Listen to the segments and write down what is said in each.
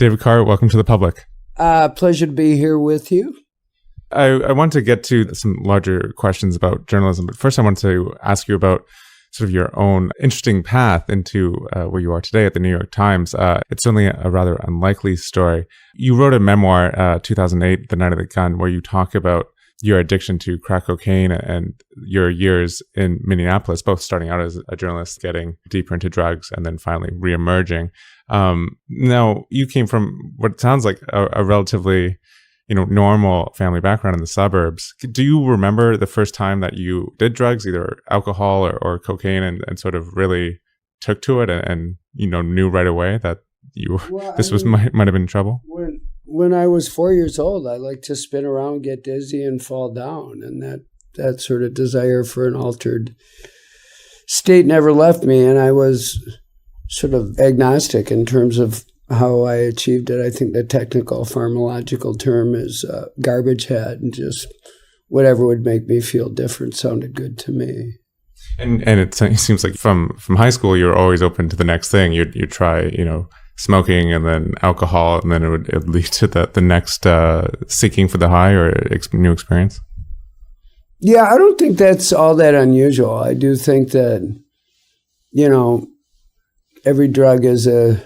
David Carr, welcome to the public. Pleasure to be here with you. I want to get to some larger questions about journalism, but first I want to ask you about sort of your own interesting path into where you are today at the New York Times. It's certainly a rather unlikely story. You wrote a memoir, 2008, The Night of the Gun, where you talk about your addiction to crack cocaine and your years in Minneapolis, both starting out as a journalist, getting deeper into drugs, and then finally reemerging. Now, you came from what sounds like a relatively normal family background in the suburbs. Do you remember the first time that you did drugs, either alcohol or cocaine, and sort of really took to it and knew right away that might have been trouble? When I was 4 years old, I liked to spin around, get dizzy, and fall down. And that sort of desire for an altered state never left me. And I was sort of agnostic in terms of how I achieved it. I think the technical pharmacological term is garbage head, and just whatever would make me feel different sounded good to me. And it seems like from high school, you're always open to the next thing. You'd try, smoking, and then alcohol, and then it would lead to the next seeking for the high or new experience. Yeah, I don't think that's all that unusual. I do think that, every drug is a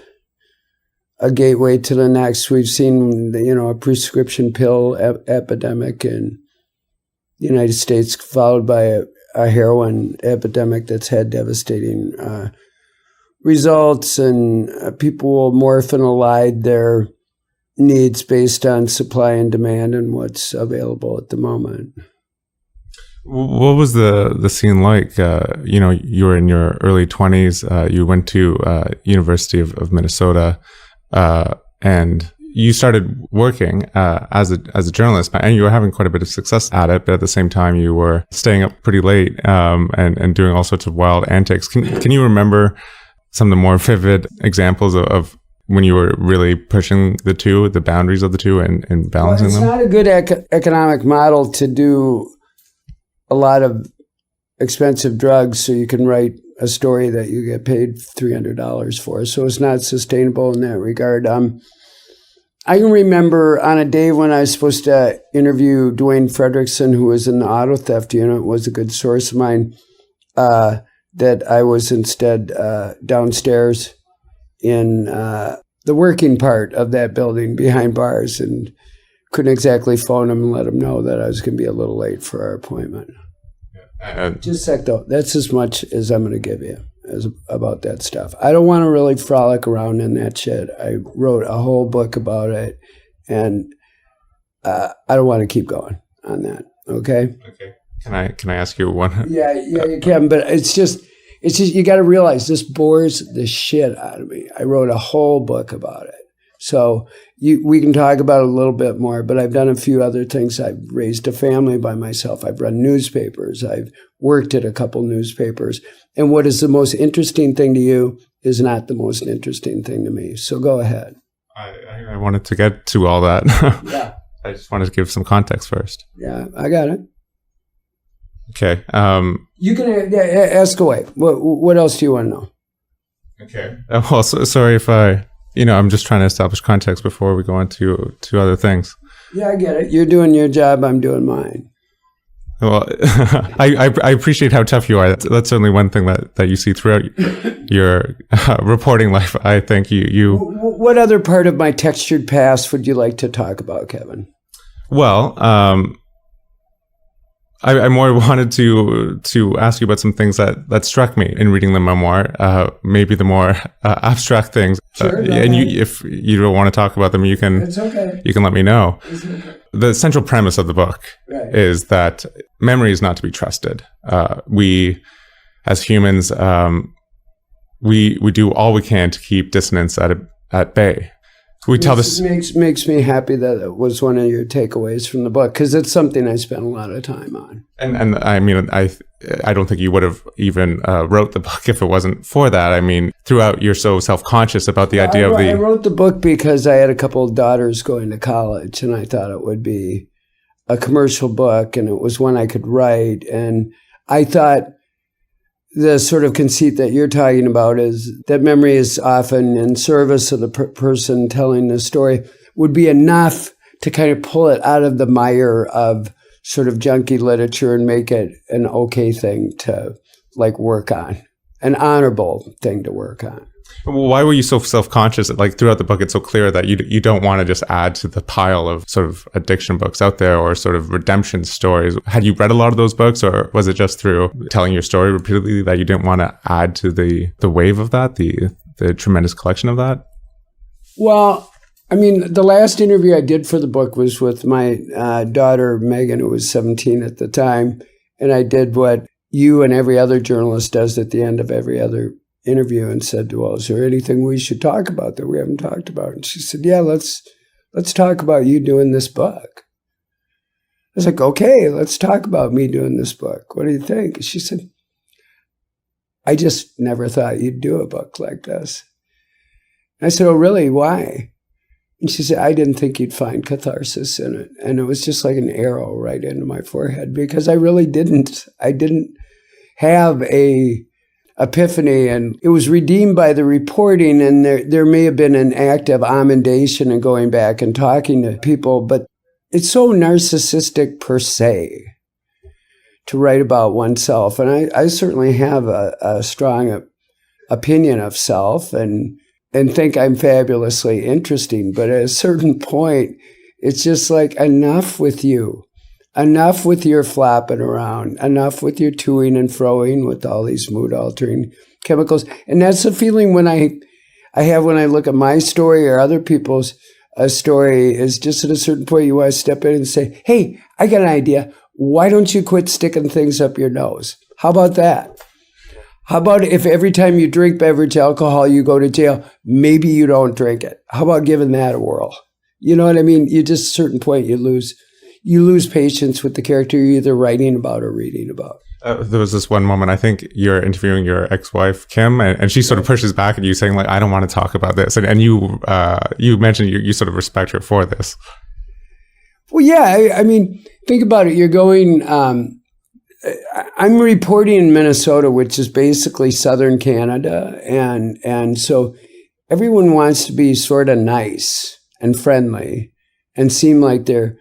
gateway to the next. We've seen, a prescription pill epidemic in the United States, followed by a heroin epidemic that's had devastating results, and people will morph and elide their needs based on supply and demand and what's available at the moment. What was the scene like? You were in your early 20s. You went to University of Minnesota, and you started working as a journalist, and you were having quite a bit of success at it. But at the same time, you were staying up pretty late and doing all sorts of wild antics. Can you remember some of the more vivid examples of when you were really pushing the boundaries of the two and balancing them? It's not a good economic model to do a lot of expensive drugs so you can write a story that you get paid $300 for. So it's not sustainable in that regard. I can remember on a day when I was supposed to interview Dwayne Fredrickson, who was in the auto theft unit, was a good source of mine, that I was instead downstairs in the working part of that building behind bars, and couldn't exactly phone him and let him know that I was going to be a little late for our appointment. Just a sec, though. That's as much as I'm going to give you about that stuff. I don't want to really frolic around in that shit. I wrote a whole book about it, and I don't want to keep going on that. Okay. Okay. Can I ask you one? Yeah, you can. But it's just you got to realize this bores the shit out of me. I wrote a whole book about it. So we can talk about it a little bit more, but I've done a few other things. I've raised a family by myself. I've run newspapers. I've worked at a couple newspapers. And what is the most interesting thing to you is not the most interesting thing to me. So go ahead. I wanted to get to all that. Yeah. I just wanted to give some context first. Yeah, I got it. Okay. You can ask away. What else do you want to know? Okay. Well, sorry if I'm just trying to establish context before we go on to other things. Yeah, I get it. You're doing your job. I'm doing mine. Well, I appreciate how tough you are. That's certainly one thing that you see throughout your reporting life. I think you. What other part of my textured past would you like to talk about, Kevin? Well, I more wanted to ask you about some things that struck me in reading the memoir. Maybe the more abstract things. Sure. And if you don't want to talk about them, you can. It's okay. You can let me know. Okay. The central premise of the book is that memory is not to be trusted. We, as humans, we do all we can to keep dissonance at bay. We tell this makes me happy that it was one of your takeaways from the book, because it's something I spent a lot of time on. And I mean, I don't think you would have even wrote the book if it wasn't for that. I mean, throughout you're so self-conscious about the idea of the. I wrote the book because I had a couple of daughters going to college, and I thought it would be a commercial book, and it was one I could write, and I thought the sort of conceit that you're talking about is that memory is often in service of the person telling the story, would be enough to kind of pull it out of the mire of sort of junky literature and make it an okay thing to like work on, an honorable thing to work on. Why were you so self-conscious? Like throughout the book, it's so clear that you don't want to just add to the pile of sort of addiction books out there or sort of redemption stories. Had you read a lot of those books, or was it just through telling your story repeatedly that you didn't want to add to the wave of that, the tremendous collection of that? Well, I mean, the last interview I did for the book was with my daughter, Megan, who was 17 at the time. And I did what you and every other journalist does at the end of every other interview and said, well, is there anything we should talk about that we haven't talked about? And she said, yeah, let's talk about you doing this book. I was like, okay, let's talk about me doing this book. What do you think? And she said, I just never thought you'd do a book like this. And I said, oh, really? Why? And she said, I didn't think you'd find catharsis in it. And it was just like an arrow right into my forehead because I really didn't. I didn't have a epiphany, and it was redeemed by the reporting, and there may have been an act of amendation and going back and talking to people, but it's so narcissistic per se to write about oneself. And I certainly have a strong opinion of self and think I'm fabulously interesting, but at a certain point, it's just like, enough with you. Enough with your flapping around, enough with your toing and froing with all these mood-altering chemicals. And that's the feeling when I have when I look at my story or other people's story, is just at a certain point you want to step in and say, hey, I got an idea. Why don't you quit sticking things up your nose? How about that? How about if every time you drink beverage alcohol, you go to jail, maybe you don't drink it? How about giving that a whirl? You know what I mean? You just, at a certain point, you lose patience with the character you're either writing about or reading about. There was this one moment, I think you're interviewing your ex-wife, Kim, and she sort of pushes back at you saying, like, I don't want to talk about this. And you mentioned you sort of respect her for this. Well, yeah, I mean, think about it. You're going, I'm reporting in Minnesota, which is basically southern Canada. And so everyone wants to be sort of nice and friendly and seem like they're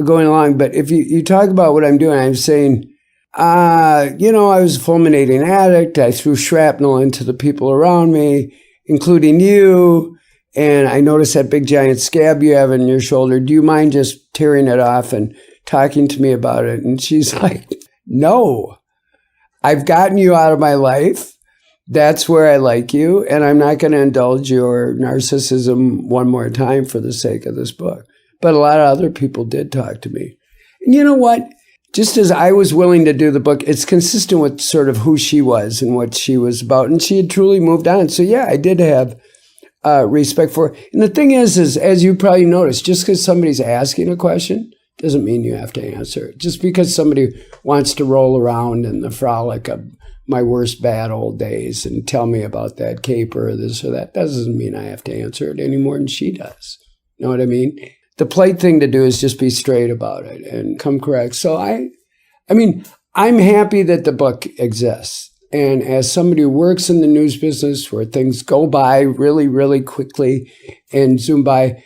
going along. But if you talk about what I'm doing, I'm saying, I was a fulminating addict. I threw shrapnel into the people around me, including you. And I noticed that big giant scab you have in your shoulder. Do you mind just tearing it off and talking to me about it? And she's like, no, I've gotten you out of my life. That's where I like you. And I'm not going to indulge your narcissism one more time for the sake of this book. But a lot of other people did talk to me. And you know what? Just as I was willing to do the book, it's consistent with sort of who she was and what she was about. And she had truly moved on. So yeah, I did have respect for her. And the thing is, as you probably noticed, just because somebody's asking a question doesn't mean you have to answer it. Just because somebody wants to roll around in the frolic of my worst bad old days and tell me about that caper or this or that doesn't mean I have to answer it any more than she does. You know what I mean? The polite thing to do is just be straight about it and come correct. So I mean, I'm happy that the book exists. And as somebody who works in the news business where things go by really, really quickly and zoom by,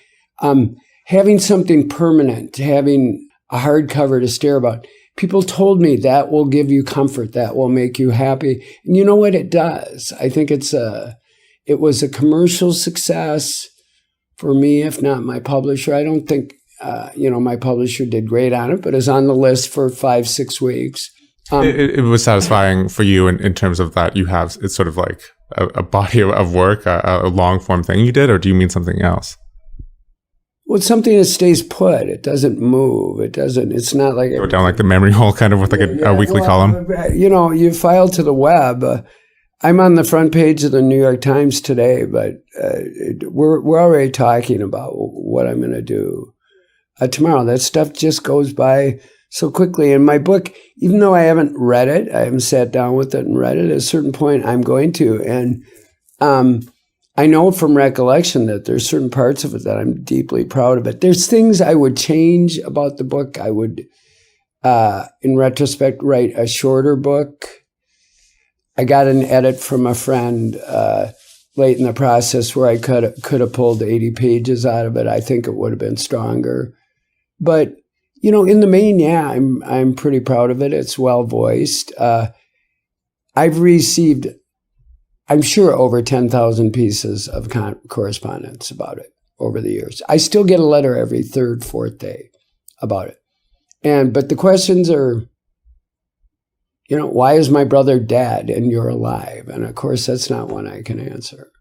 having something permanent, having a hardcover to stare about, people told me that will give you comfort, that will make you happy. And you know what? It does. I think it was a commercial success for me, if not my publisher. I don't think, my publisher did great on it, but it was on the list for 5-6 weeks. It was satisfying for you in terms of that it's sort of like a body of work, a long form thing you did, or do you mean something else? Well, it's something that stays put. It doesn't move. It's not like... Go down like the memory hole kind of with like a weekly column? You file to the web. I'm on the front page of the New York Times today, but we're already talking about what I'm going to do tomorrow. That stuff just goes by so quickly. And my book, even though I haven't read it, I haven't sat down with it and read it, at a certain point I'm going to. And I know from recollection that there's certain parts of it that I'm deeply proud of it. There's things I would change about the book. I would, in retrospect, write a shorter book. I got an edit from a friend late in the process where I could have pulled 80 pages out of it. I think it would have been stronger. But, in the main, yeah, I'm pretty proud of it. It's well voiced. I've received, I'm sure, over 10,000 pieces of correspondence about it over the years. I still get a letter every third, fourth day about it. But the questions are, why is my brother dead and you're alive? And of course, that's not one I can answer.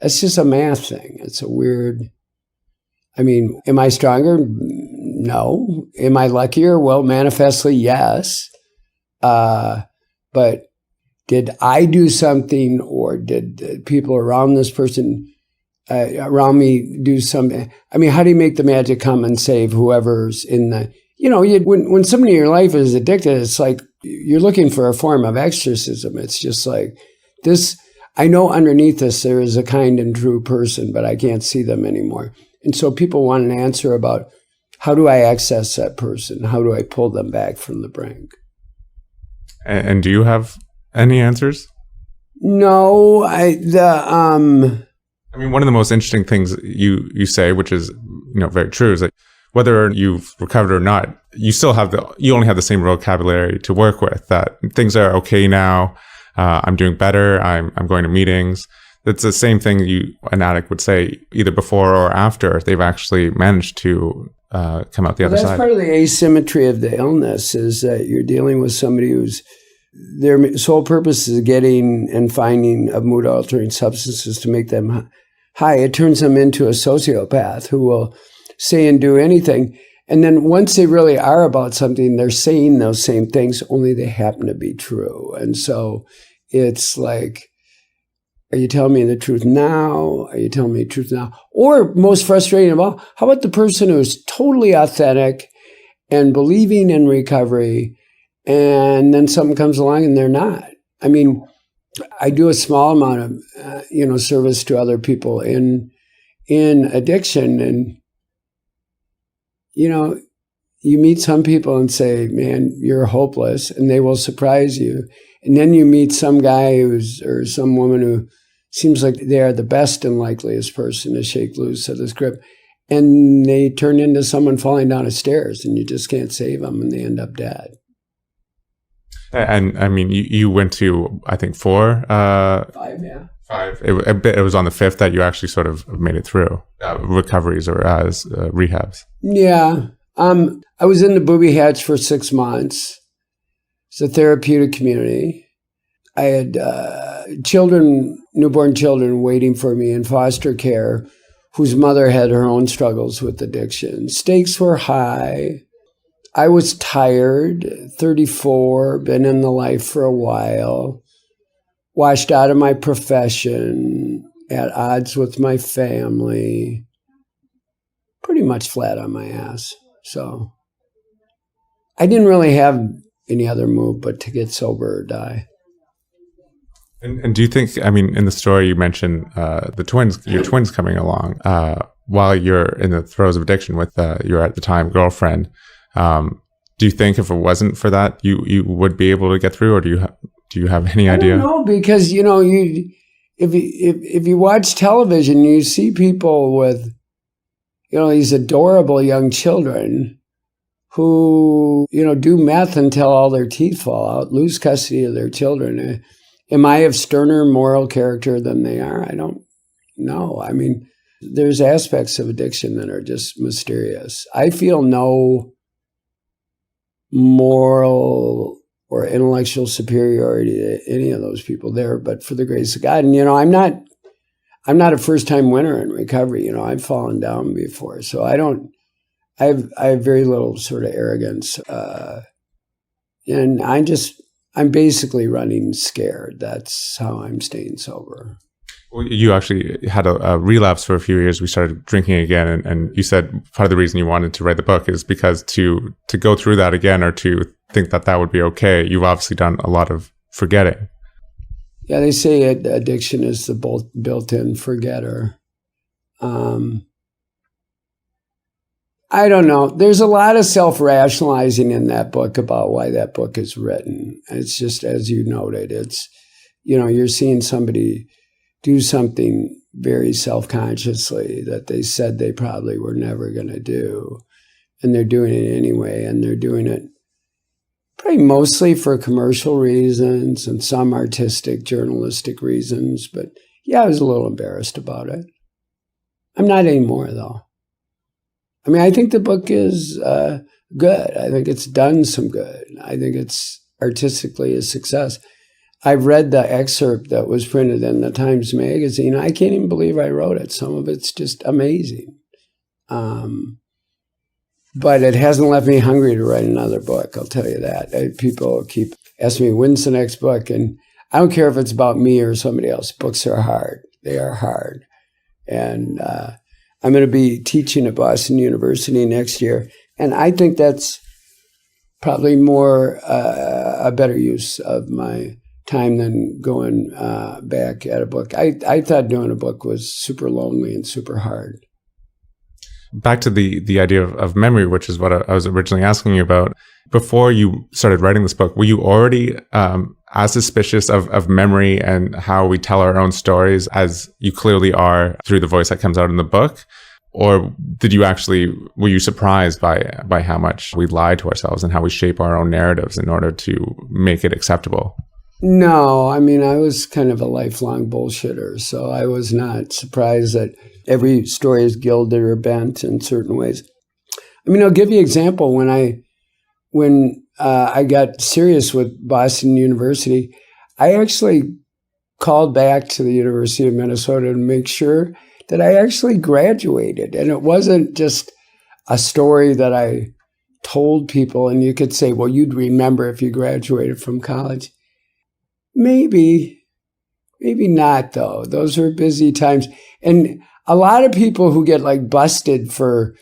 It's just a math thing. It's a weird, am I stronger? No. Am I luckier? Well, manifestly, yes. But did I do something, or did the people around this person, around me do something? How do you make the magic come and save whoever's in the, when somebody in your life is addicted, it's like you're looking for a form of exorcism. It's just like this. I know underneath this there is a kind and true person, but I can't see them anymore. And so people want an answer about, how do I access that person? How do I pull them back from the brink? And do you have any answers? No, one of the most interesting things you say, which is very true, is that whether you've recovered or not, you only have the same vocabulary to work with. That things are okay now. I'm doing better. I'm going to meetings. It's the same thing an addict would say either before or after they've actually managed to come out the other side. That's part of the asymmetry of the illness, is that you're dealing with somebody whose their sole purpose is getting and finding of mood-altering substances to make them high. It turns them into a sociopath who will say and do anything. And then once they really are about something, they're saying those same things, only they happen to be true. And so it's like, are you telling me the truth now? Are you telling me the truth now? Or most frustrating of all, how about the person who's totally authentic and believing in recovery, and then something comes along and they're not? I do a small amount of, service to other people in addiction, and you meet some people and say, man, you're hopeless, and they will surprise you. And then you meet some guy or some woman who seems like they are the best and likeliest person to shake loose of this grip. And they turn into someone falling down the stairs, and you just can't save them, and they end up dead. And you went to, I think, 4? 5, yeah. 5. It was on the 5th that you actually sort of made it through recoveries or rehabs. Yeah. I was in the booby hatch for 6 months. It's a therapeutic community. I had newborn children waiting for me in foster care whose mother had her own struggles with addiction. Stakes were high. I was tired, 34, been in the life for a while, washed out of my profession, at odds with my family, pretty much flat on my ass. So I didn't really have any other move but to get sober or die. And do you think, in the story you mentioned your twins coming along while you're in the throes of addiction with your, at the time, girlfriend. Do you think if it wasn't for that, you would be able to get through, or do you have any idea? I don't know, because if you watch television, you see people with these adorable young children who do meth until all their teeth fall out, lose custody of their children. Am I of sterner moral character than they are? I don't know. There's aspects of addiction that are just mysterious. I feel no moral or intellectual superiority to any of those people there, but for the grace of God. And I'm not a first-time winner in recovery. I've fallen down before, so I have very little sort of arrogance, and I'm basically running scared. That's how I'm staying sober. Well, you actually had a relapse for a few years. We started drinking again, and you said part of the reason you wanted to write the book is because to go through that again, or to think that would be okay, you've obviously done a lot of forgetting. Yeah, they say addiction is the built-in forgetter. I don't know. There's a lot of self-rationalizing in that book about why that book is written. It's just, as you noted, you're seeing somebody do something very self-consciously that they said they probably were never going to do. And they're doing it anyway. And they're doing it probably mostly for commercial reasons and some artistic, journalistic reasons. But yeah, I was a little embarrassed about it. I'm not anymore, though. I mean, I think the book is good. I think it's done some good. I think it's artistically a success. I've read the excerpt that was printed in the Times Magazine. I can't even believe I wrote it. Some of it's just amazing. But it hasn't left me hungry to write another book, I'll tell you that. People keep asking me, when's the next book? And I don't care if it's about me or somebody else. Books are hard. They are hard. And I'm going to be teaching at Boston University next year. And I think that's probably more a better use of my time than going back at a book. I thought doing a book was super lonely and super hard. Back to the idea of memory, which is what I was originally asking you about. Before you started writing this book, were you already as suspicious of memory and how we tell our own stories as you clearly are through the voice that comes out in the book? Or were you surprised by how much we lie to ourselves and how we shape our own narratives in order to make it acceptable? No, I mean, I was kind of a lifelong bullshitter, so I was not surprised that every story is gilded or bent in certain ways. I mean, I'll give you an example. When I got serious with Boston University, I actually called back to the University of Minnesota to make sure that I actually graduated. And it wasn't just a story that I told people, and you could say, well, you'd remember if you graduated from college. Maybe not, though. Those were busy times. And a lot of people who get like busted for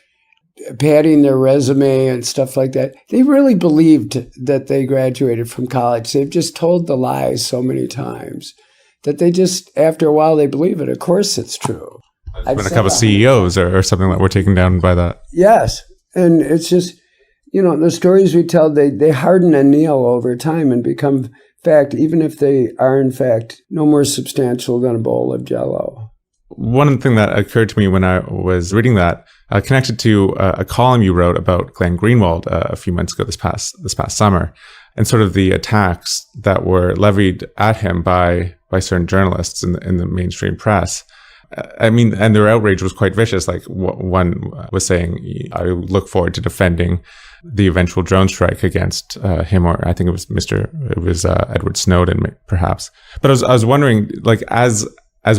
padding their resume and stuff like that, they really believed that they graduated from college. They've just told the lie so many times that they just, after a while, they believe it. Of course it's true. There's been a couple of CEOs or something that were taken down by that. Yes. And it's just, the stories we tell, they harden and kneel over time and become fact, even if they are, in fact, no more substantial than a bowl of Jell-O. One thing that occurred to me when I was reading that, connected to a column you wrote about Glenn Greenwald a few months ago, this past summer, and sort of the attacks that were levied at him by certain journalists in the mainstream press. I mean, and their outrage was quite vicious. Like one was saying, I look forward to defending the eventual drone strike against him, or I think it was Edward Snowden, perhaps. But I was wondering, like, as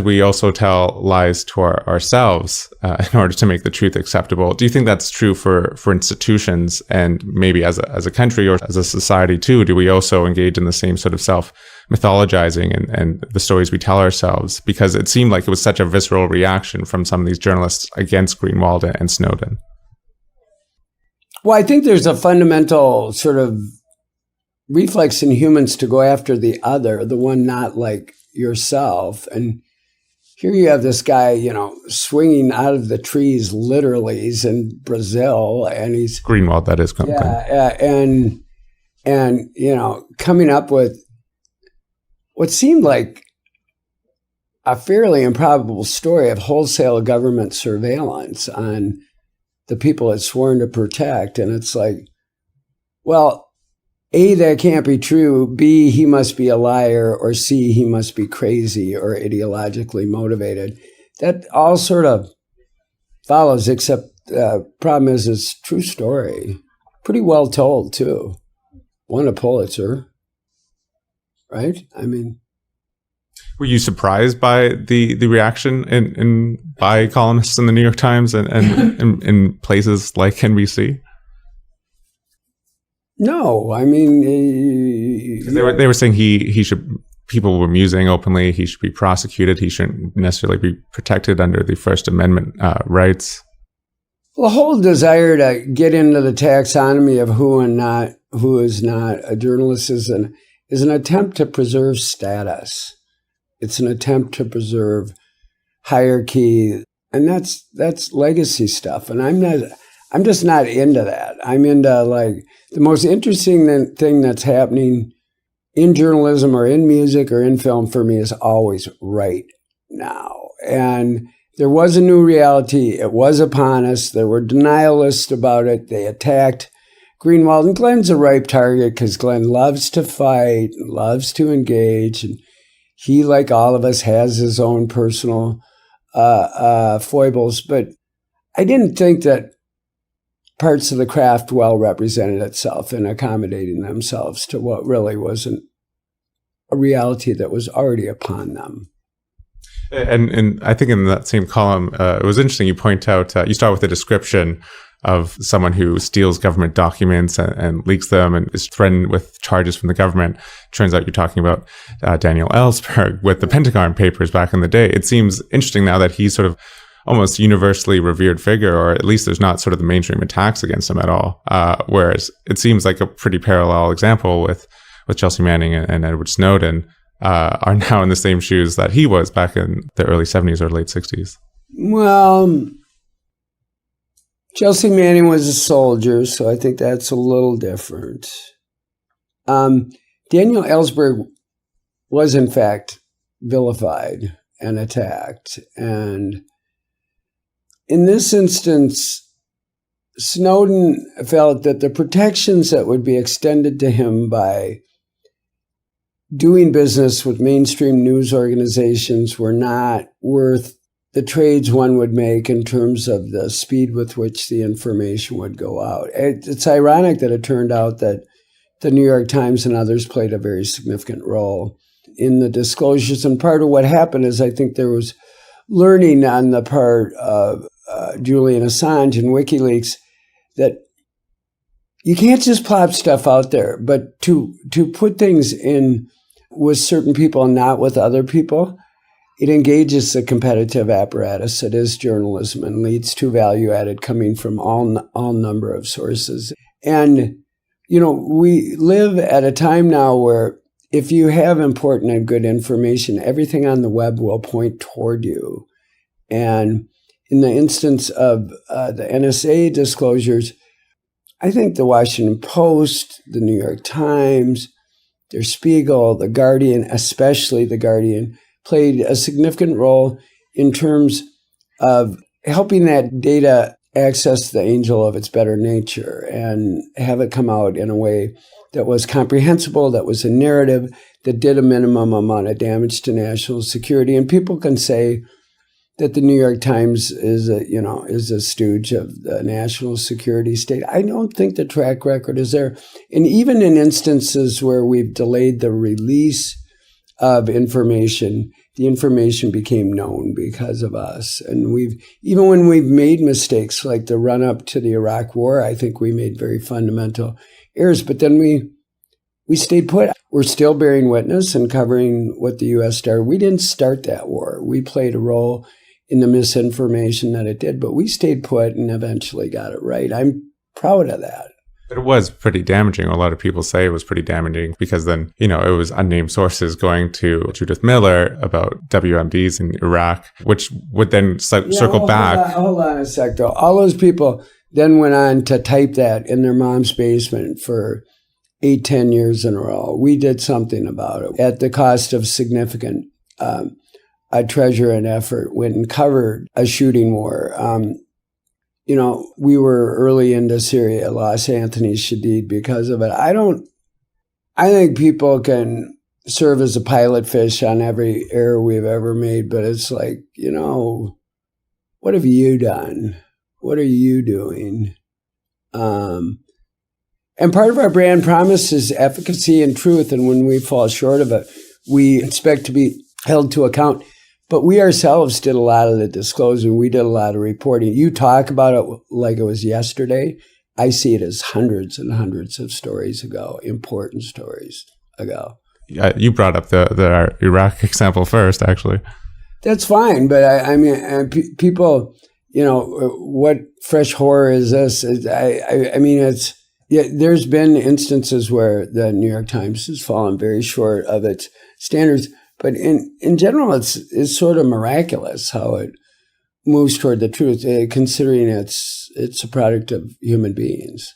we also tell lies to ourselves in order to make the truth acceptable, do you think that's true for institutions and maybe as a country or as a society too? Do we also engage in the same sort of self-mythologizing and the stories we tell ourselves? Because it seemed like it was such a visceral reaction from some of these journalists against Greenwald and Snowden. Well, I think there's a fundamental sort of reflex in humans to go after the other, the one not like yourself. And here you have this guy, swinging out of the trees, literally. He's in Brazil, and he's Greenwald, that is. And coming up with what seemed like a fairly improbable story of wholesale government surveillance on the people it's sworn to protect. And it's like, well, A, that can't be true. B, he must be a liar. Or C, he must be crazy or ideologically motivated. That all sort of follows, except the problem is it's a true story. Pretty well told, too. Won a Pulitzer, right? I mean, were you surprised by the reaction by columnists in the New York Times and in places like NBC? No, I mean, they were saying he should. People were musing openly. He should be prosecuted. He shouldn't necessarily be protected under the First Amendment rights. Well, the whole desire to get into the taxonomy of who is not a journalist is an attempt to preserve status. It's an attempt to preserve hierarchy, and that's legacy stuff. And I'm just not into that. I'm into, like, the most interesting thing that's happening in journalism or in music or in film for me is always right now. And there was a new reality. It was upon us. There were denialists about it. They attacked Greenwald. And Glenn's a ripe target because Glenn loves to fight, loves to engage. And he, like all of us, has his own personal foibles. But I didn't think that parts of the craft well represented itself in accommodating themselves to what really wasn't a reality that was already upon them. And I think in that same column, it was interesting. You point out, you start with a description of someone who steals government documents and leaks them and is threatened with charges from the government. Turns out you're talking about Daniel Ellsberg with the Pentagon Papers back in the day. It seems interesting now that he's sort of almost universally revered figure, or at least there's not sort of the mainstream attacks against him at all. Whereas it seems like a pretty parallel example with Chelsea Manning and Edward Snowden are now in the same shoes that he was back in the early 70s or late 60s. Well, Chelsea Manning was a soldier, so I think that's a little different. Daniel Ellsberg was, in fact, vilified and attacked. And in this instance, Snowden felt that the protections that would be extended to him by doing business with mainstream news organizations were not worth the trades one would make in terms of the speed with which the information would go out. It's ironic that it turned out that the New York Times and others played a very significant role in the disclosures. And part of what happened is I think there was learning on the part of Julian Assange and WikiLeaks that you can't just plop stuff out there, but to put things in with certain people and not with other people, it engages the competitive apparatus that is journalism and leads to value added coming from all number of sources. And, we live at a time now where if you have important and good information, everything on the web will point toward you. And in the instance of the NSA disclosures, I think the Washington Post, the New York Times, Der Spiegel, The Guardian, especially The Guardian, played a significant role in terms of helping that data access the angel of its better nature and have it come out in a way that was comprehensible, that was a narrative, that did a minimum amount of damage to national security. And people can say that the New York Times is a stooge of the national security state. I don't think the track record is there. And even in instances where we've delayed the release of information, the information became known because of us. And even when we've made mistakes, like the run up to the Iraq War, I think we made very fundamental errors. But then we stayed put. We're still bearing witness and covering what the U.S. started. We didn't start that war. We played a role in the misinformation that it did, but we stayed put and eventually got it right. I'm proud of that. But it was pretty damaging. A lot of people say it was pretty damaging because then, it was unnamed sources going to Judith Miller about WMDs in Iraq, which would then circle back. Hold on a sec, though. All those people then went on to type that in their mom's basement for 8-10 years in a row. We did something about it at the cost of significant treasure and effort. Went and covered a shooting war. We were early into Syria, lost Anthony Shadid because of it. I think people can serve as a pilot fish on every error we've ever made, but it's like, what have you done? What are you doing? And part of our brand promise is efficacy and truth. And when we fall short of it, we expect to be held to account. But we ourselves did a lot of the disclosing. We did a lot of reporting. You talk about it like it was yesterday. I see it as hundreds and hundreds of stories ago, important stories ago. You brought up the Iraq example first, actually. That's fine. But I mean, people, what fresh horror is this? There's been instances where the New York Times has fallen very short of its standards. But in general, it's sort of miraculous how it moves toward the truth, considering it's a product of human beings.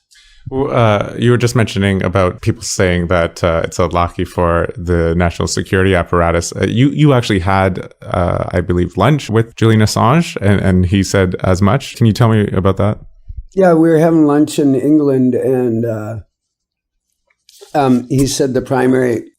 You were just mentioning about people saying that it's unlucky for the national security apparatus. You actually had, I believe, lunch with Julian Assange, and he said as much. Can you tell me about that? Yeah, we were having lunch in England, and he said the primary,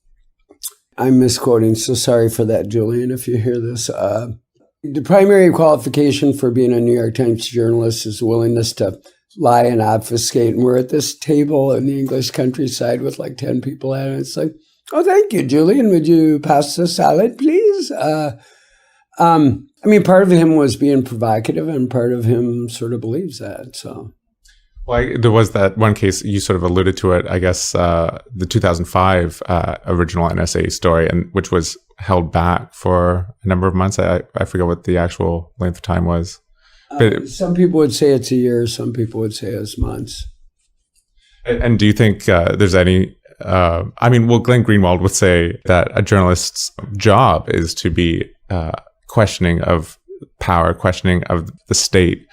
I'm misquoting, so sorry for that, Julian, if you hear this. The primary qualification for being a New York Times journalist is willingness to lie and obfuscate. And we're at this table in the English countryside with like 10 people at it. It's like, oh, thank you, Julian. Would you pass the salad, please? I mean, part of him was being provocative and part of him sort of believes that. So, well, there was that one case, you sort of alluded to it, I guess, the 2005 original NSA story, and which was held back for a number of months. I forget what the actual length of time was. Some people would say it's a year. Some people would say it's months. And do you think there's any, Glenn Greenwald would say that a journalist's job is to be questioning of power, questioning of the state.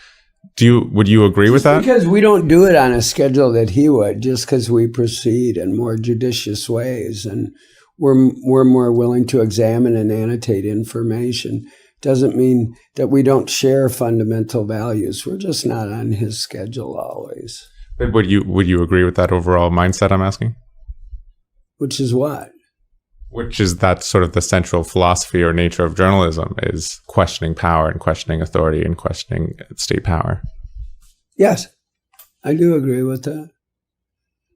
Would you agree with that? Because we don't do it on a schedule that he would, just because we proceed in more judicious ways. And we're more willing to examine and annotate information. Doesn't mean that we don't share fundamental values. We're just not on his schedule always. But would you agree with that overall mindset I'm asking? Which is what? Which is that sort of the central philosophy or nature of journalism is questioning power and questioning authority and questioning state power. Yes, I do agree with that.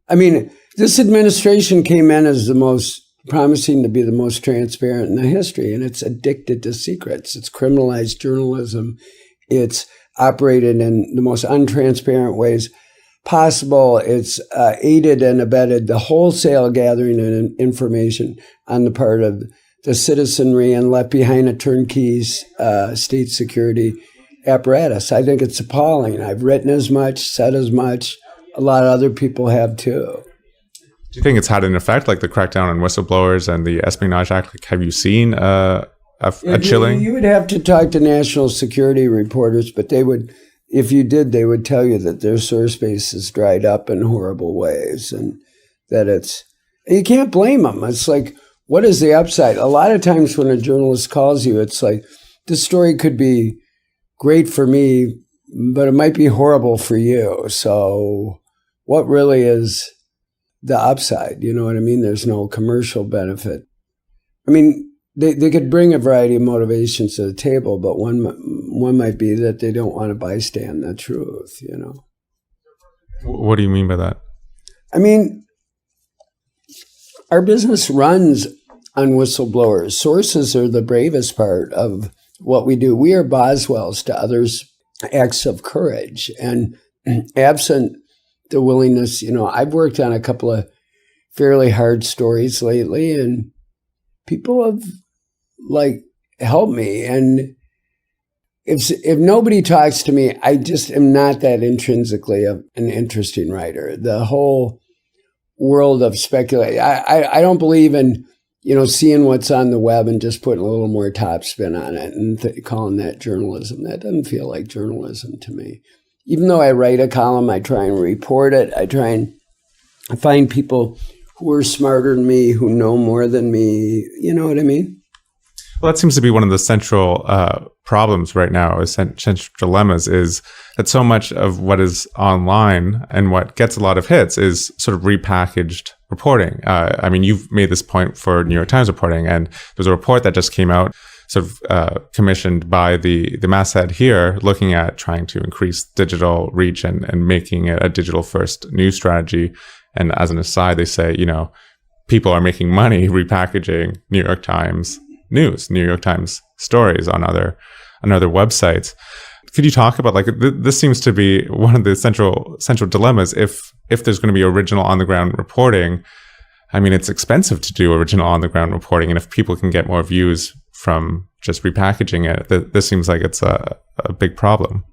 I mean, this administration came in as the most promising to be the most transparent in the history, and it's addicted to secrets. It's criminalized journalism. It's operated in the most untransparent ways possible. It's aided and abetted the wholesale gathering of information on the part of the citizenry and left behind a turnkey state security apparatus. I think it's appalling. I've written as much, said as much. A lot of other people have too. Do you think it's had an effect, like the crackdown on whistleblowers and the Espionage Act? Like, have you seen a chilling? You would have to talk to national security reporters, but they would, if you did, they would tell you that their source base is dried up in horrible ways, and that you can't blame them. It's like, what is the upside? A lot of times when a journalist calls you, it's like, this story could be great for me, but it might be horrible for you. So what really is the upside? You know what I mean? There's no commercial benefit. I mean, they could bring a variety of motivations to the table, but one might be that they don't want to bystand the truth, you know? What do you mean by that? I mean, our business runs on whistleblowers. Sources are the bravest part of what we do. We are Boswells to others' acts of courage. And absent the willingness, I've worked on a couple of fairly hard stories lately, and people have helped me. And if nobody talks to me, I just am not that intrinsically an interesting writer. The whole world of speculation, I don't believe in, seeing what's on the web and just putting a little more top spin on it and calling that journalism. That doesn't feel like journalism to me. Even though I write a column, I try and report it. I try and find people who are smarter than me, who know more than me. You know what I mean? Well, that seems to be one of the central problems right now, central dilemmas, is that so much of what is online and what gets a lot of hits is sort of repackaged reporting. You've made this point for New York Times reporting, and there's a report that just came out, sort of commissioned by the masthead here, looking at trying to increase digital reach and making it a digital-first news strategy. And as an aside, they say, people are making money repackaging New York Times news, New York Times stories on other websites. Could you talk about, this seems to be one of the central dilemmas. If there's going to be original on-the-ground reporting, it's expensive to do original on-the-ground reporting. And if people can get more views from just repackaging it, this seems like it's a big problem.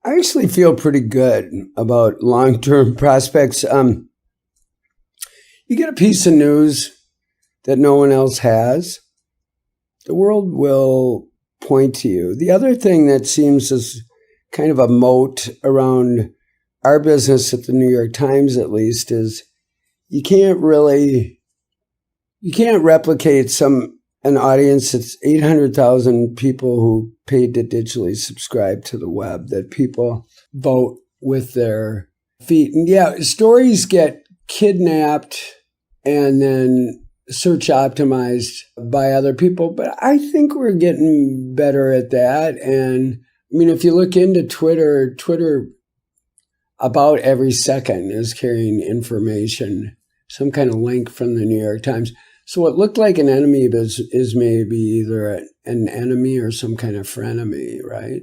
I actually feel pretty good about long-term prospects. You get a piece of news that no one else has, the world will point to you. The other thing that seems as kind of a moat around our business at the New York Times, at least, is you can't replicate an audience that's 800,000 people who paid to digitally subscribe to the web, that people vote with their feet. And yeah, stories get kidnapped and then search optimized by other people, but I think we're getting better at that. And I mean, if you look into Twitter about every second is carrying information, some kind of link from the New York Times. So what looked like an enemy is maybe either an enemy or some kind of frenemy, right?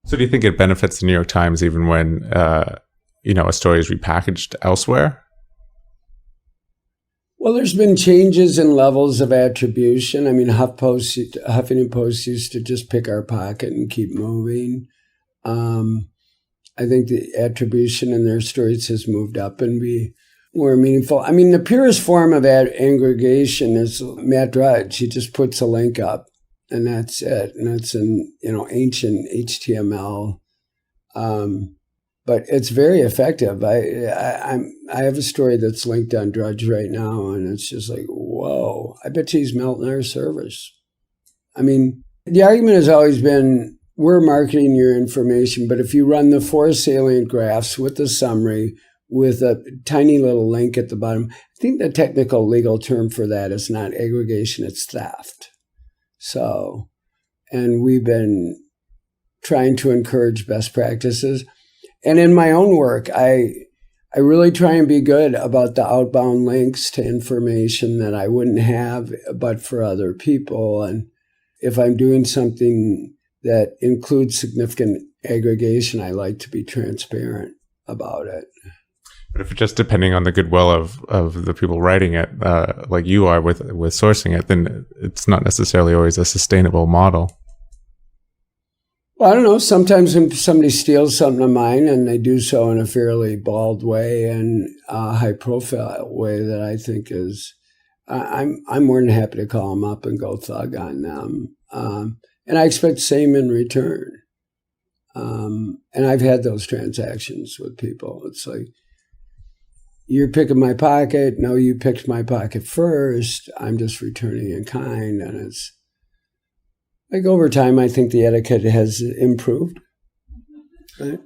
So do you think it benefits the New York Times even when, a story is repackaged elsewhere? Well, there's been changes in levels of attribution. I mean, Huffington Post used to just pick our pocket and keep moving. I think the attribution in their stories has moved up and be more meaningful. I mean, the purest form of aggregation is Matt Drudge. He just puts a link up, and that's it. And that's in ancient HTML. But it's very effective. I have a story that's linked on Drudge right now, and it's just like, whoa, I bet he's melting our servers. I mean, the argument has always been, we're marketing your information, but if you run the 4 salient graphs with the summary, with a tiny little link at the bottom, I think the technical legal term for that is not aggregation, it's theft. So, and we've been trying to encourage best practices. And in my own work, I really try and be good about the outbound links to information that I wouldn't have but for other people. And if I'm doing something that includes significant aggregation, I like to be transparent about it. But if it's just depending on the goodwill of the people writing it, like you are with sourcing it, then it's not necessarily always a sustainable model. Well, I don't know. Sometimes when somebody steals something of mine and they do so in a fairly bald way and high-profile way that I think is, I'm more than happy to call them up and go thug on them. And I expect the same in return. And I've had those transactions with people. It's like, you're picking my pocket. No, you picked my pocket first. I'm just returning in kind. And it's like over time, I think the etiquette has improved. Right?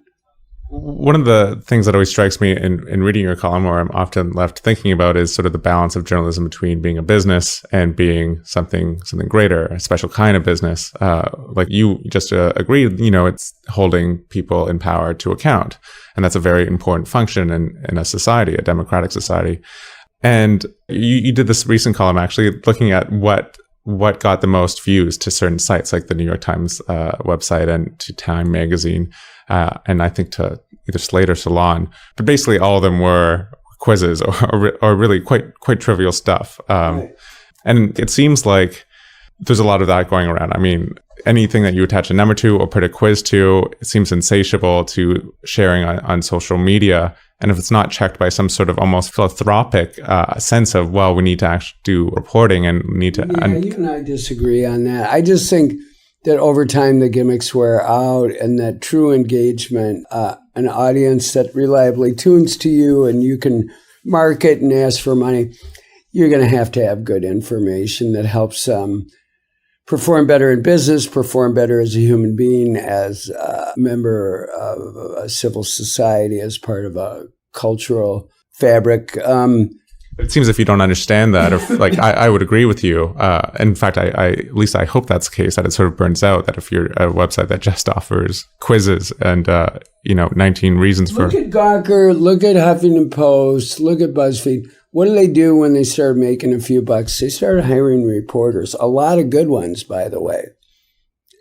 One of the things that always strikes me in reading your column, or I'm often left thinking about, is sort of the balance of journalism between being a business and being something a special kind of business. Like you just agreed, it's holding people in power to account. And that's a very important function in a society, a democratic society. And you did this recent column actually looking at what got the most views to certain sites like the New York Times website and to Time magazine, and I think to either Slate or Salon. But basically all of them were quizzes or really quite trivial stuff. Right. And it seems like there's a lot of that going around. I mean, anything that you attach a number to or put a quiz to, it seems insatiable to sharing on social media. And if it's not checked by some sort of almost philanthropic sense of, well, we need to actually do reporting and need to... Yeah, you and I disagree on that. I just think that over time the gimmicks wear out and that true engagement, an audience that reliably tunes to you and you can market and ask for money, you're going to have good information that helps perform better in business, perform better as a human being, as a member of a civil society, as part of a cultural fabric. It seems if you don't understand that, or like I would agree with you. In fact, I at least I hope that's the case, that it sort of burns out, that if you're a website that just offers quizzes and 19 reasons for... Look at Gawker, look at Huffington Post, look at BuzzFeed. What did they do when they started making a few bucks? They started hiring reporters, a lot of good ones, by the way.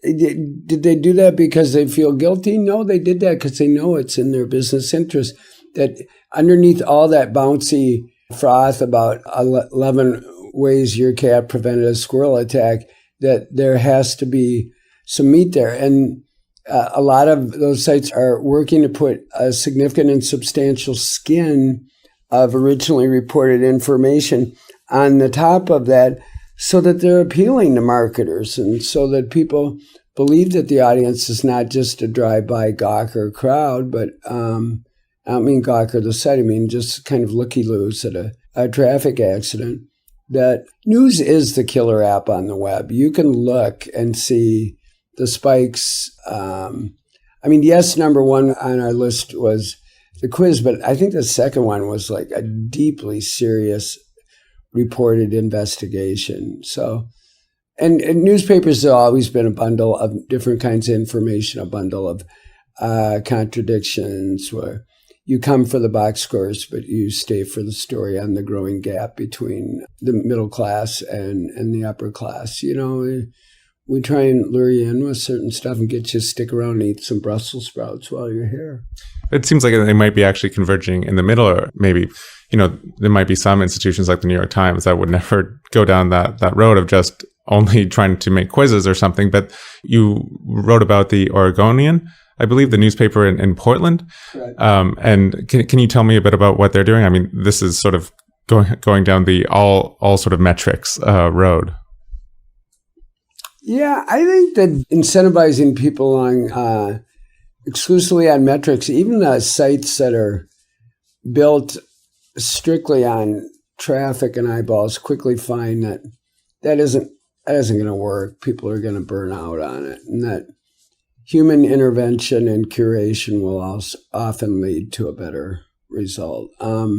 Did they do that because they feel guilty? No, they did that because they know it's in their business interest. That underneath all that bouncy froth about 11 ways your cat prevented a squirrel attack, that there has to be some meat there. And a lot of those sites are working to put a significant and substantial skin of originally reported information on the top of that so that they're appealing to marketers and so that people believe that the audience is not just a drive-by Gawker crowd, but I don't mean Gawker the site, I mean just kind of looky-loos at a traffic accident, that news is the killer app on the web. You can look and see the spikes. Yes, number one on our list was the quiz, but I think the second one was like a deeply serious reported investigation. So, and newspapers have always been a bundle of different kinds of information, a bundle of contradictions where you come for the box scores, but you stay for the story on the growing gap between the middle class and the upper class. We try and lure you in with certain stuff and get you to stick around and eat some Brussels sprouts while you're here. It seems like they might be actually converging in the middle, or maybe, there might be some institutions like the New York Times that would never go down that road of just only trying to make quizzes or something. But you wrote about the Oregonian, I believe, the newspaper in Portland. Right. And can you tell me a bit about what they're doing? I mean, this is sort of going down the all sort of metrics road. Yeah, I think that incentivizing people on exclusively on metrics, even the sites that are built strictly on traffic and eyeballs, quickly find that isn't going to work. People are going to burn out on it, and that human intervention and curation will also often lead to a better result. I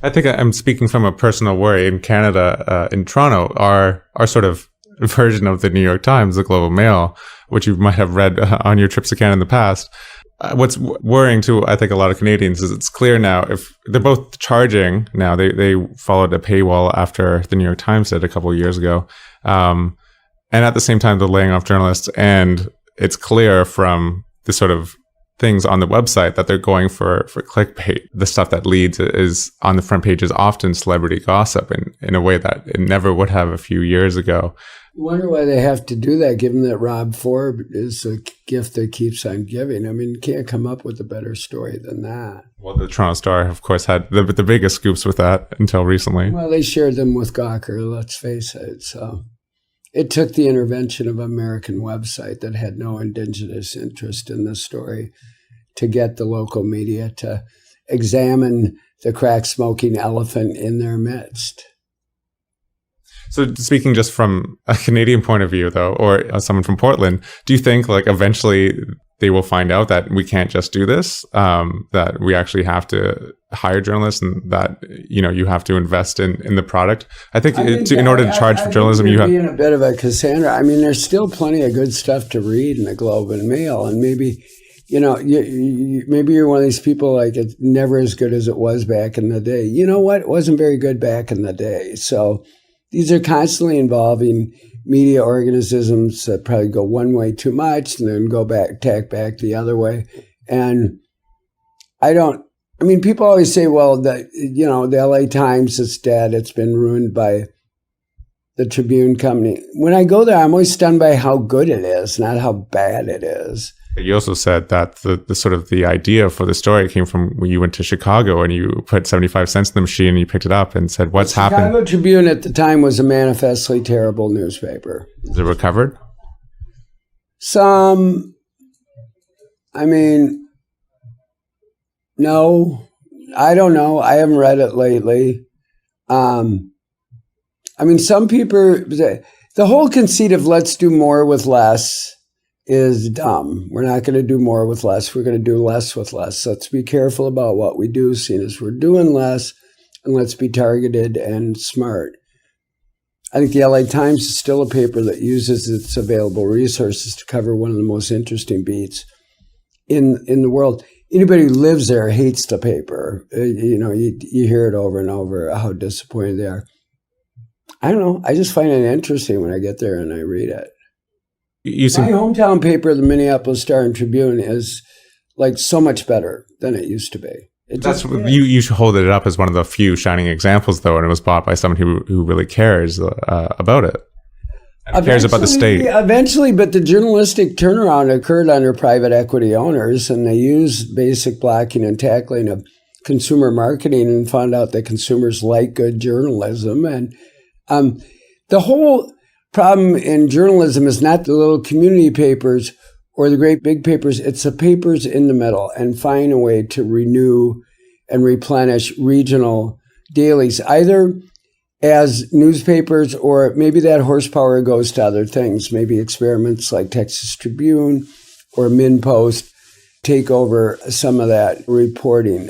think I'm speaking from a personal worry. In Canada, in Toronto, our sort of version of the New York Times, the Global Mail, which you might have read on your trips to Canada in the past. What's worrying to, I think, a lot of Canadians is it's clear now, if they're both charging now, they followed a paywall after the New York Times did a couple of years ago. And at the same time, they're laying off journalists. And it's clear from the sort of things on the website that they're going for clickbait. The stuff that leads is on the front page is often celebrity gossip in a way that it never would have a few years ago. I wonder why they have to do that, given that Rob Ford is a gift that keeps on giving. I mean, you can't come up with a better story than that. Well, the Toronto Star, of course, had the biggest scoops with that until recently. Well, they shared them with Gawker, let's face it. So it took the intervention of an American website that had no indigenous interest in the story to get the local media to examine the crack-smoking elephant in their midst. So speaking just from a Canadian point of view, though, or someone from Portland, do you think like eventually they will find out that we can't just do this, that we actually have to hire journalists and that, you have to invest in the product? I think in order to charge for journalism, you have being a bit of a Cassandra. I mean, there's still plenty of good stuff to read in the Globe and Mail, and maybe maybe you're one of these people like it's never as good as it was back in the day. You know what? It wasn't very good back in the day. So these are constantly evolving media organisms that probably go one way too much and then tack back the other way. And people always say, well, the LA Times is dead. It's been ruined by the Tribune company. When I go there, I'm always stunned by how good it is, not how bad it is. You also said that the sort of the idea for the story came from when you went to Chicago and you put 75 cents in the machine and you picked it up and said, what's happened? The Chicago Tribune at the time was a manifestly terrible newspaper. Is it recovered? Some. No, I don't know. I haven't read it lately. Some people, the whole conceit of let's do more with less is dumb. We're not going to do more with less. We're going to do less with less. Let's be careful about what we do, seeing as we're doing less, and let's be targeted and smart. I think the LA Times is still a paper that uses its available resources to cover one of the most interesting beats in the world. Anybody who lives there hates the paper. You hear it over and over how disappointed they are. I don't know. I just find it interesting when I get there and I read it. My hometown paper, the Minneapolis.3 is like so much better than it used to be. You should hold it up as one of the few shining examples, though, and it was bought by someone who really cares about it. And cares about the state. Eventually, but the journalistic turnaround occurred under private equity owners, and they used basic blocking and tackling of consumer marketing and found out that consumers like good journalism. And the whole problem in journalism is not the little community papers or the great big papers. It's the papers in the middle, and find a way to renew and replenish regional dailies, either as newspapers, or maybe that horsepower goes to other things. Maybe experiments like Texas Tribune or MinPost take over some of that reporting.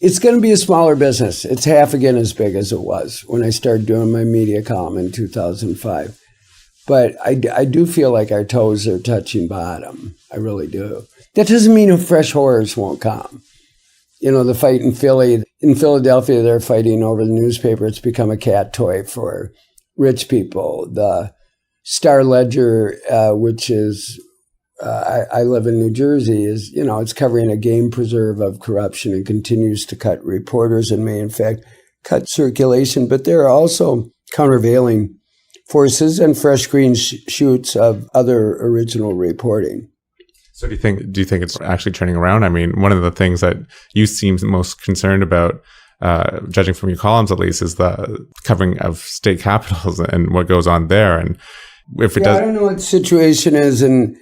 It's going to be a smaller business. It's half again as big as it was when I started doing my media column in 2005. But I do feel like our toes are touching bottom. I really do. That doesn't mean fresh horrors won't come. You know, the fight in Philly, in Philadelphia, they're fighting over the newspaper. It's become a cat toy for rich people. The Star Ledger, which is, I live in New Jersey, is, you know, it's covering a game preserve of corruption and continues to cut reporters and may, in fact, cut circulation. But there are also countervailing forces and fresh green shoots of other original reporting. So do you think it's actually turning around? I mean, one of the things that you seem most concerned about, judging from your columns at least, is the covering of state capitals and what goes on there. And if it does, I don't know what the situation is in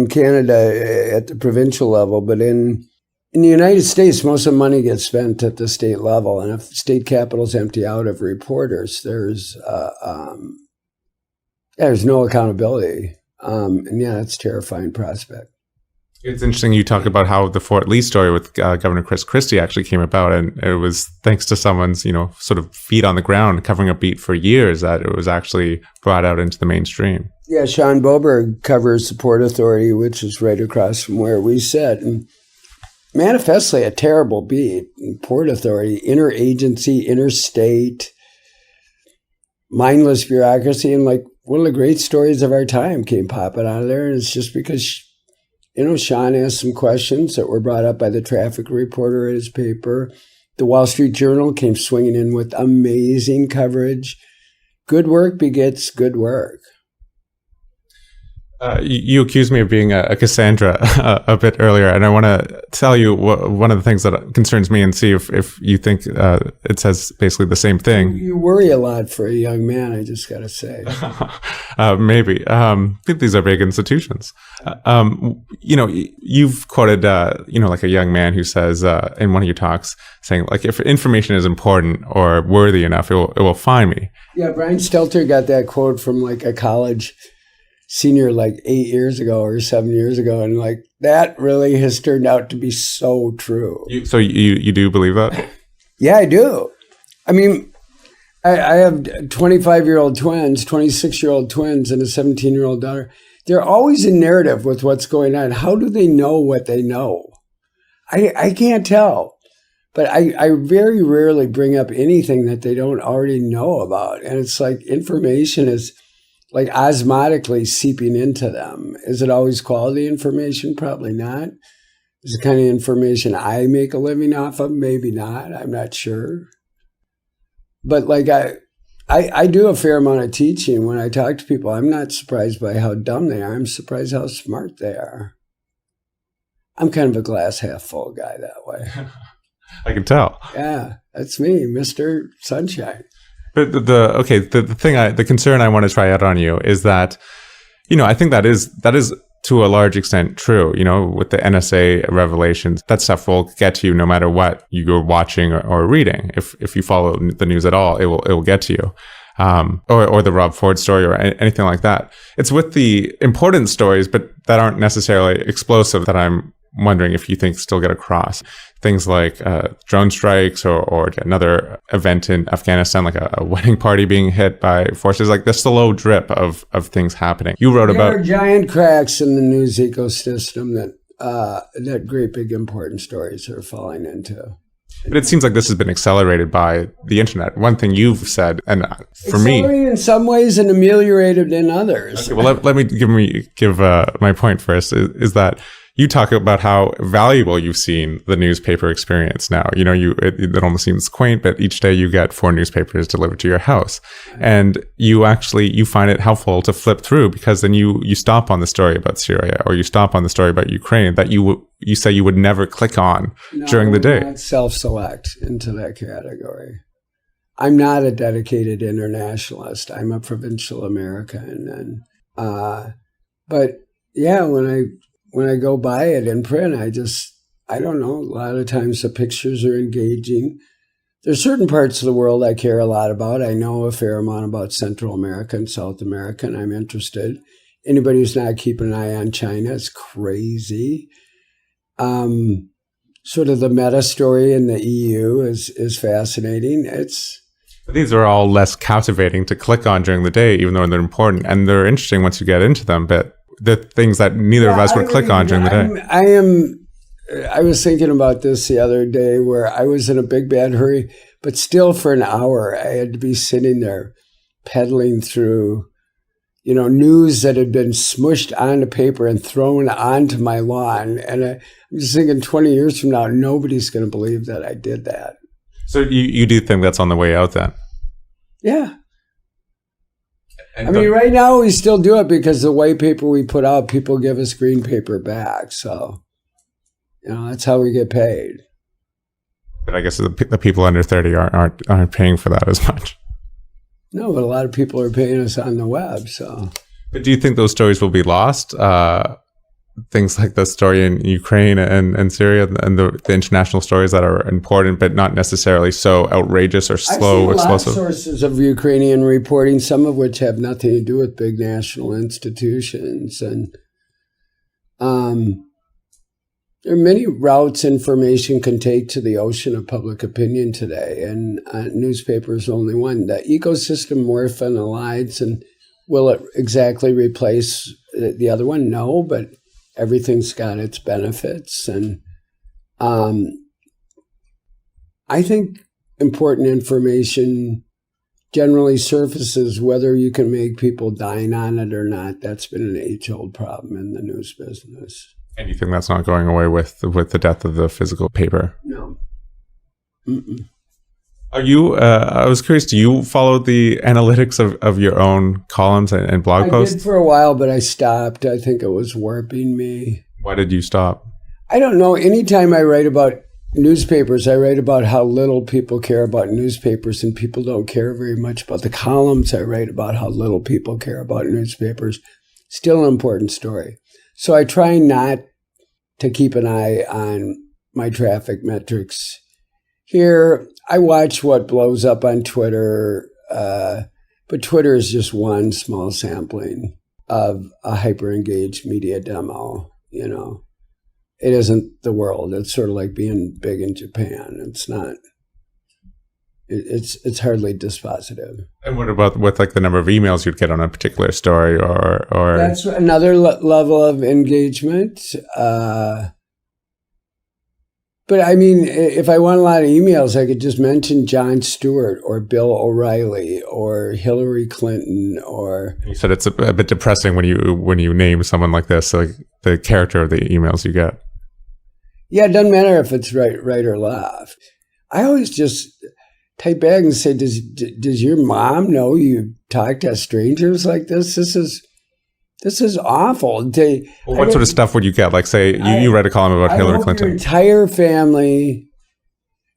Canada at the provincial level, but in the United States, most of the money gets spent at the state level. And if state capitals empty out of reporters, there's no accountability. And yeah, it's a terrifying prospect. It's interesting you talk about how the Fort Lee story with Governor Chris Christie actually came about, and it was thanks to someone's, you know, sort of feet on the ground covering a beat for years that it was actually brought out into the mainstream. Yeah, Sean Boberg covers the Port Authority, which is right across from where we sit, and manifestly a terrible beat. Port Authority, interagency, interstate, mindless bureaucracy, and like one of the great stories of our time came popping out of there, and it's just because, you know, Sean asked some questions that were brought up by the traffic reporter at his paper. The Wall Street Journal came swinging in with amazing coverage. Good work begets good work. You accused me of being a Cassandra a bit earlier, and I want to tell you one of the things that concerns me and see if you think it says basically the same thing. You worry a lot for a young man, I just got to say. Maybe. I think these are big institutions. You know, you've quoted, you know, like a young man who says in one of your talks, saying, like, if information is important or worthy enough, it will find me. Yeah, Brian Stelter got that quote from like a college senior like 8 years ago or 7 years ago, and like that really has turned out to be so true. So you do believe that? Yeah, I do. I mean, I have 25-year-old twins, 26-year-old twins, and a 17-year-old daughter. They're always in narrative with what's going on. How do they know what they know? I can't tell. But I very rarely bring up anything that they don't already know about. And it's like information is like osmotically seeping into them. Is it always quality information? Probably not. Is it the kind of information I make a living off of? Maybe not. I'm not sure. But like I do a fair amount of teaching when I talk to people. I'm not surprised by how dumb they are. I'm surprised how smart they are. I'm kind of a glass half full guy that way. I can tell. Yeah, that's me, Mr. Sunshine. But the concern I want to try out on you is that, you know, I think that is to a large extent true. You know, with the NSA revelations, that stuff will get to you no matter what you're watching or reading. If you follow the news at all, it will get to you. Or the Rob Ford story or anything like that. It's with the important stories, but that aren't necessarily explosive, that I'm wondering if you think still get across. Things like drone strikes or another event in Afghanistan, like a wedding party being hit by forces, like the slow drip of things happening. You wrote about... There are giant cracks in the news ecosystem that great big important stories are falling into. But it seems like this has been accelerated by the internet. One thing you've said, and for me... Accelerated in some ways and ameliorated in others. Okay, well, let me give my point first, is that you talk about how valuable you've seen the newspaper experience now. You know, it almost seems quaint, but each day you get 4 newspapers delivered to your house. And you find it helpful to flip through, because then you stop on the story about Syria or you stop on the story about Ukraine that you say you would never click on during the day. Not self-select into that category. I'm not a dedicated internationalist. I'm a provincial American. But yeah, when I go buy it in print, I don't know. A lot of times the pictures are engaging. There's certain parts of the world I care a lot about. I know a fair amount about Central America and South America, and I'm interested. Anybody who's not keeping an eye on China is crazy. Sort of the meta story in the EU is fascinating. These are all less captivating to click on during the day, even though they're important. And they're interesting once you get into them, but the things that neither of us would click on during the day. I was thinking about this the other day where I was in a big bad hurry, but still for an hour I had to be sitting there peddling through, news that had been smushed onto paper and thrown onto my lawn. And I'm just thinking 20 years from now, nobody's going to believe that I did that. So you do think that's on the way out then? Yeah. Right now we still do it because the white paper we put out, people give us green paper back. So, that's how we get paid. But I guess the people under 30 aren't paying for that as much. No, but a lot of people are paying us on the web. So, but do you think those stories will be lost? Things like the story in Ukraine and Syria and the international stories that are important, but not necessarily so outrageous or slow, I've seen explosive. A lot of sources of Ukrainian reporting, some of which have nothing to do with big national institutions. And there are many routes information can take to the ocean of public opinion today, and newspaper is only one. The ecosystem morphs and aligns, and will it exactly replace the other one? No, but everything's got its benefits. And I think important information generally surfaces whether you can make people dine on it or not. That's been an age-old problem in the news business. And you think that's not going away with the death of the physical paper? No. Mm-mm. Are you, I was curious, do you follow the analytics of your own columns and blog posts? I did for a while, but I stopped. I think it was warping me. Why did you stop? I don't know. Anytime I write about newspapers, I write about how little people care about newspapers, and people don't care very much about the columns. I write about how little people care about newspapers. Still an important story. So I try not to keep an eye on my traffic metrics. Here, I watch what blows up on Twitter, but Twitter is just one small sampling of a hyper-engaged media demo, It isn't the world. It's sort of like being big in Japan. It's not. It's hardly dispositive. And what about with the number of emails you'd get on a particular story or That's another level of engagement. But if I want a lot of emails, I could just mention Jon Stewart or Bill O'Reilly or Hillary Clinton or. You said it's a bit depressing when you name someone like this, like the character of the emails you get. Yeah, it doesn't matter if it's right or left. I always just type back and say, does your mom know you talk to strangers like this? This is awful. What sort of stuff would you get? Like, say, you read a column about Hillary Clinton. Your entire family.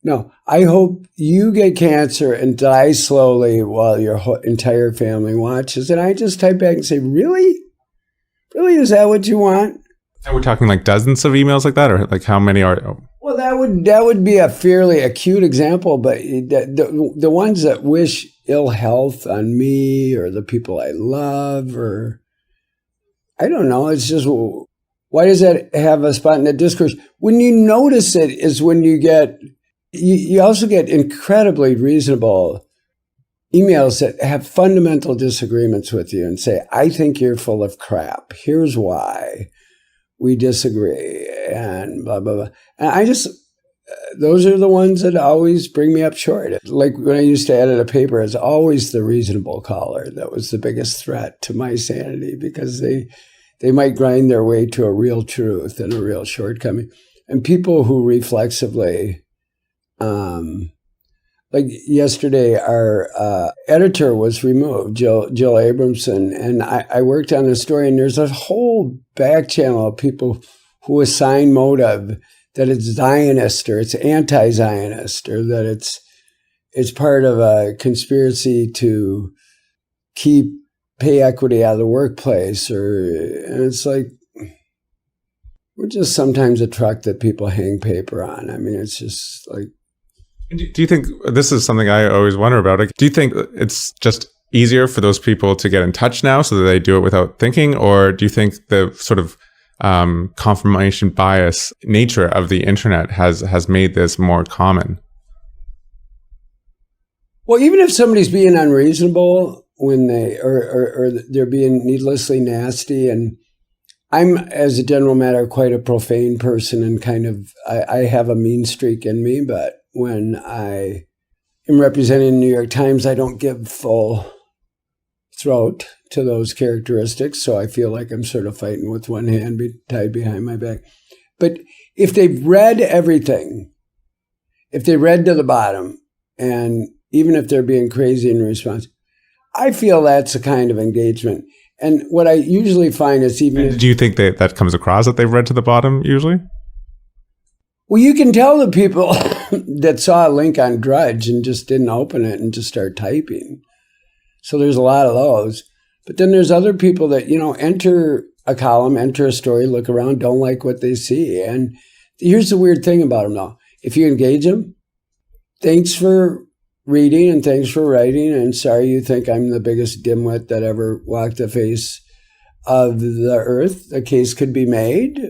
No, I hope you get cancer and die slowly while your entire family watches. And I just type back and say, really? Really? Is that what you want? And we're talking like dozens of emails like that, or like how many are? Well, that would be a fairly acute example, but the ones that wish ill health on me or the people I love, or I don't know. It's just, why does that have a spot in the discourse? When you notice it is when you also get incredibly reasonable emails that have fundamental disagreements with you and say, I think you're full of crap. Here's why. We disagree, and blah, blah, blah. And those are the ones that always bring me up short. Like when I used to edit a paper, it's always the reasonable caller that was the biggest threat to my sanity, because they might grind their way to a real truth and a real shortcoming. And people who reflexively, like yesterday, our editor was removed, Jill Abramson, and I worked on a story, and there's a whole back channel of people who assign motive that it's Zionist or it's anti-Zionist or that it's part of a conspiracy to keep pay equity out of the workplace, and it's like, We're just sometimes a truck that people hang paper on. I mean, it's just like... Do you think, this is something I always wonder about, like, do you think it's just easier for those people to get in touch now so that they do it without thinking? Or do you think the sort of confirmation bias nature of the internet has made this more common? Well, even if somebody's being unreasonable when or they're being needlessly nasty, and I'm, as a general matter, quite a profane person, and kind of, I have a mean streak in me, but when I am representing the New York Times, I don't give full throat to those characteristics, so I feel like I'm sort of fighting with one hand tied behind my back. But if they've read everything, if they read to the bottom, and even if they're being crazy in response, I feel that's a kind of engagement. And what I usually find is do you think that comes across that they've read to the bottom usually? Well, you can tell the people that saw a link on Drudge and just didn't open it and just start typing. So there's a lot of those. But then there's other people that, enter a column, enter a story, look around, don't like what they see. And here's the weird thing about them, though. If you engage them, thanks for reading and thanks for writing, and sorry you think I'm the biggest dimwit that ever walked the face of the earth. The case could be made.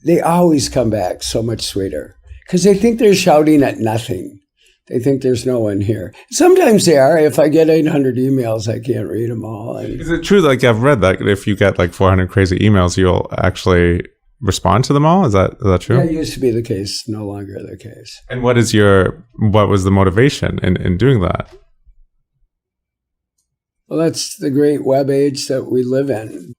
They always come back so much sweeter because they think they're shouting at nothing. They think there's no one here. Sometimes they are. If I get 800 emails, I can't read them all. Is it true, like I've read that if you get like 400 crazy emails, you'll actually respond to them all? Is that true? That used to be the case, no longer the case. And what was the motivation in doing that? Well, that's the great web age that we live in.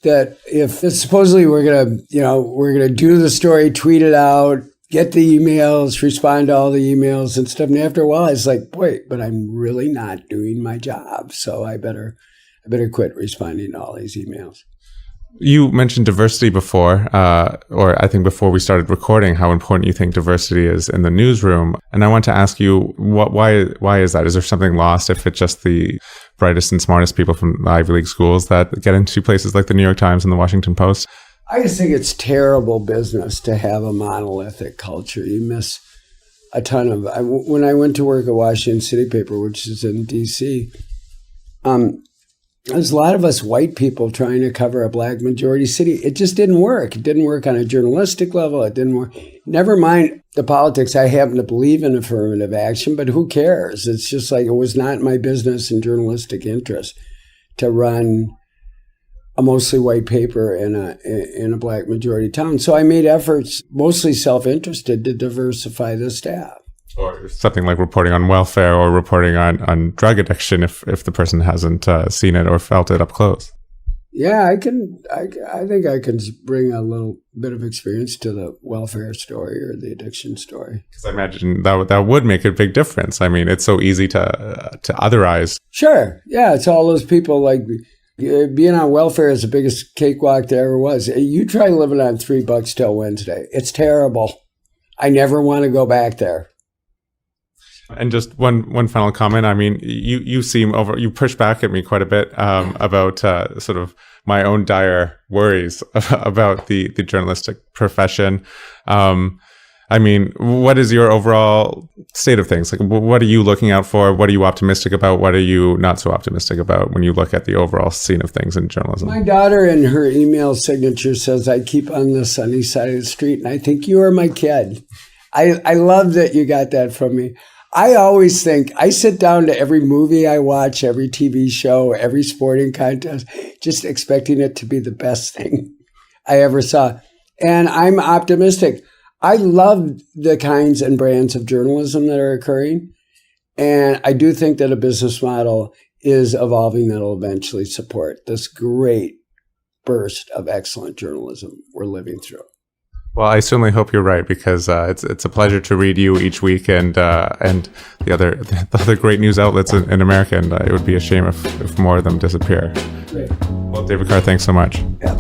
That if supposedly we're gonna do the story, tweet it out, get the emails, respond to all the emails and stuff. And after a while, it's like, wait, but I'm really not doing my job. So I better quit responding to all these emails. You mentioned diversity before, or I think before we started recording, how important you think diversity is in the newsroom. And I want to ask you, why is that? Is there something lost if it's just the brightest and smartest people from the Ivy League schools that get into places like the New York Times and the Washington Post? I just think it's terrible business to have a monolithic culture. You miss a ton of... When I went to work at Washington City Paper, which is in D.C., there's a lot of us white people trying to cover a black majority city. It just didn't work. It didn't work on a journalistic level. It didn't work. Never mind the politics. I happen to believe in affirmative action, but who cares? It's just like it was not my business and journalistic interest to run a mostly white paper in a black majority town. So I made efforts, mostly self-interested, to diversify the staff. Or something like reporting on welfare or reporting on drug addiction if the person hasn't seen it or felt it up close. Yeah, I think I can bring a little bit of experience to the welfare story or the addiction story. Because I imagine that would make a big difference. I mean, it's so easy to otherize. Sure. Yeah, it's all those people like... Being on welfare is the biggest cakewalk there ever was. You try living on $3 till Wednesday. It's terrible. I never want to go back there. And just one final comment. I mean, you push back at me quite a bit about sort of my own dire worries about the journalistic profession. I mean, what is your overall state of things? Like, what are you looking out for? What are you optimistic about? What are you not so optimistic about when you look at the overall scene of things in journalism? My daughter in her email signature says, I keep on the sunny side of the street, and I think you are my kid. I love that you got that from me. I always think, I sit down to every movie I watch, every TV show, every sporting contest, just expecting it to be the best thing I ever saw. And I'm optimistic. I love the kinds and brands of journalism that are occurring. And I do think that a business model is evolving that will eventually support this great burst of excellent journalism we're living through. Well, I certainly hope you're right, because it's a pleasure to read you each week and the other great news outlets in America, and it would be a shame if more of them disappear. Great. Well, David Carr, thanks so much. Yeah.